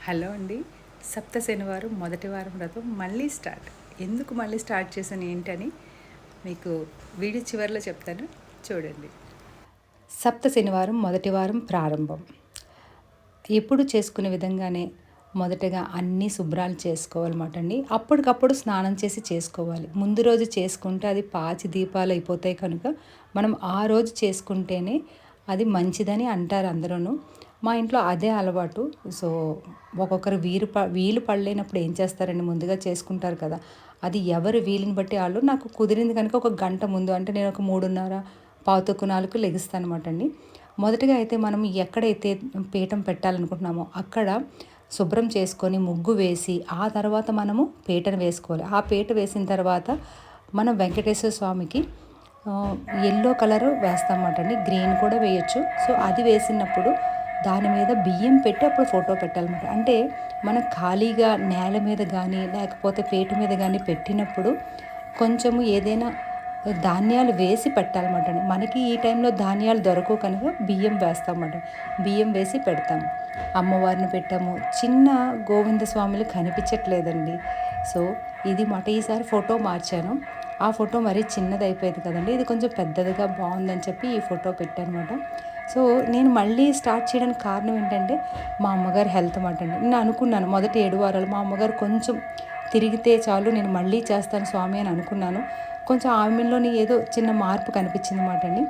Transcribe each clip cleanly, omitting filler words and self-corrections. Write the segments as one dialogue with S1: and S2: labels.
S1: Hello అండి. సప్త శనివారం మొదటి వారం వ్రతం మళ్ళీ స్టార్ట్. ఎందుకు మళ్ళీ స్టార్ట్ చేశాను ఏంటని మీకు వీడియో చివరిలో చెప్తాను, చూడండి. సప్త శనివారం మొదటి వారం ప్రారంభం. ఎప్పుడు చేసుకునే విధంగానే మొదటగా అన్నీ శుభ్రాలు చేసుకోవాలన్నమాట అండి. అప్పటికప్పుడు స్నానం చేసి చేసుకోవాలి. ముందు రోజు చేసుకుంటే అది పాచి దీపాలు అయిపోతాయి కనుక మనం ఆ రోజు చేసుకుంటేనే అది మంచిదని అంటారు అందరూ. మా ఇంట్లో అదే అలవాటు. సో ఒక్కొక్కరు వీలు పడలేనప్పుడు ఏం చేస్తారండి, ముందుగా చేసుకుంటారు కదా. అది ఎవరు వీలుని బట్టి వాళ్ళు. నాకు కుదిరింది కనుక ఒక గంట ముందు, అంటే నేను ఒక 3:30 పావుతక్కువ 4 లెగుస్తాను అనమాట అండి. మొదటగా అయితే మనం ఎక్కడైతే పీఠం పెట్టాలనుకుంటున్నామో అక్కడ శుభ్రం చేసుకొని ముగ్గు వేసి ఆ తర్వాత మనము పీటను వేసుకోవాలి. ఆ పీట వేసిన తర్వాత మనం వెంకటేశ్వర స్వామికి ఎల్లో కలరు వేస్తామన్నమాట అండి. గ్రీన్ కూడా వేయచ్చు. సో అది వేసినప్పుడు దాని మీద బియ్యం పెట్టి అప్పుడు ఫోటో పెట్టాలన్నమాట. అంటే మనం ఖాళీగా నేల మీద కానీ లేకపోతే పీట మీద కానీ పెట్టినప్పుడు కొంచెము ఏదైనా ధాన్యాలు వేసి పెట్టాలన్నమాట అండి. మనకి ఈ టైంలో ధాన్యాలు దొరకవు కనుక బియ్యం వేస్తామన్నమాట. బియ్యం వేసి పెడతాము. అమ్మవారిని పెట్టాము. చిన్న గోవింద స్వాములు కనిపించట్లేదండి. సో ఇది మాట ఈసారి ఫోటో మార్చాను. ఆ ఫోటో మరీ చిన్నది అయిపోయింది కదండి, ఇది కొంచెం పెద్దదిగా బాగుందని చెప్పి ఈ ఫోటో పెట్టానమాట. సో నేను మళ్ళీ స్టార్ట్ చేయడానికి కారణం ఏంటంటే మా అమ్మగారు హెల్త్ మాట అండి. నేను అనుకున్నాను మొదటి 7 వారాలు మా అమ్మగారు కొంచెం తిరిగితే చాలు నేను మళ్ళీ చేస్తాను స్వామి అని అనుకున్నాను. కొంచెం ఆమెలోని ఏదో చిన్న మార్పు కనిపించింది మాట అండి.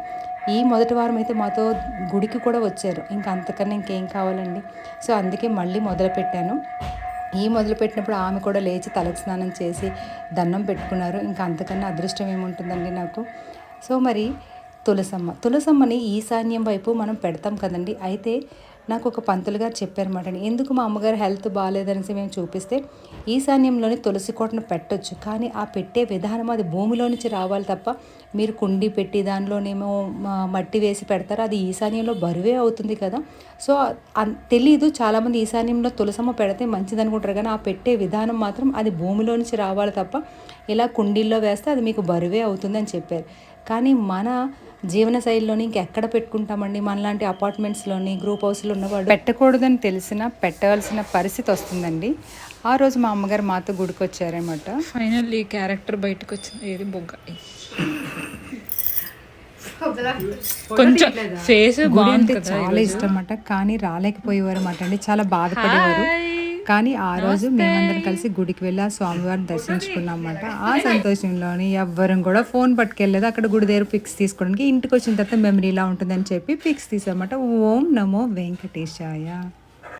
S1: ఈ మొదటి వారం అయితే మాతో గుడికి కూడా వచ్చారు. ఇంకా అంతకన్నా ఇంకేం కావాలండి. సో అందుకే మళ్ళీ మొదలుపెట్టాను. మొదలుపెట్టినప్పుడు ఆమె కూడా లేచి తలకు స్నానం చేసి దండం పెట్టుకున్నారు. ఇంకా అంతకన్నా అదృష్టం ఏముంటుందండి నాకు. సో మరి తులసమ్మని ఈశాన్యం వైపు మనం పెడతాం కదండి. అయితే నాకు ఒక పంతులు గారు చెప్పారన్నమాట. ఎందుకు మా అమ్మగారు హెల్త్ బాగాలేదనేసి మేము చూపిస్తే ఈశాన్యంలోని తులసి కోటను పెట్టొచ్చు, కానీ ఆ పెట్టే విధానం అది భూమిలో నుంచి రావాలి తప్ప మీరు కుండి పెట్టి దానిలోనేమో మట్టి వేసి పెడతారు, అది ఈశాన్యంలో బరువే అవుతుంది కదా. సో తెలీదు చాలామంది ఈశాన్యంలో తులసమ్మ పెడితే మంచిది అనుకుంటారు, కానీ ఆ పెట్టే విధానం మాత్రం అది భూమిలో నుంచి రావాలి తప్ప ఇలా కుండీల్లో వేస్తే అది మీకు బరువే అవుతుందని చెప్పారు. కానీ మన జీవన శైలిలోని ఇంకెక్కడ పెట్టుకుంటామండి, మనలాంటి అపార్ట్మెంట్స్లోని గ్రూప్ హౌస్లో ఉన్నవాళ్ళు పెట్టకూడదని తెలిసినా పెట్టవలసిన పరిస్థితి వస్తుందండి. ఆ రోజు మా అమ్మగారు మాతో గుడికి వచ్చారన్నమాట.
S2: ఫైనల్ ఈ క్యారెక్టర్ బయటకు వచ్చింది. ఏది బొగ్గ కొంచెం ఫేస్
S1: బాగుంది, చాలా ఇష్టం అన్నమాట. కానీ రాలేకపోయేవారు అన్నమాట అండి, చాలా బాధపడేవారు. కానీ ఆ రోజు మేమందరం కలిసి గుడికి వెళ్ళి ఆ స్వామివారిని దర్శించుకున్నాం అన్నమాట. ఆ సంతోషంలోని ఎవ్వరం కూడా ఫోన్ పట్టుకెళ్ళలేదు. అక్కడ గుడి దగ్గర పిక్స్ తీసుకోవడానికి, ఇంటికి వచ్చిన తర్వాత మెమరీ ఇలా ఉంటుందని చెప్పి పిక్స్ తీసామన్నమాట. ఓం నమో వెంకటేశాయ.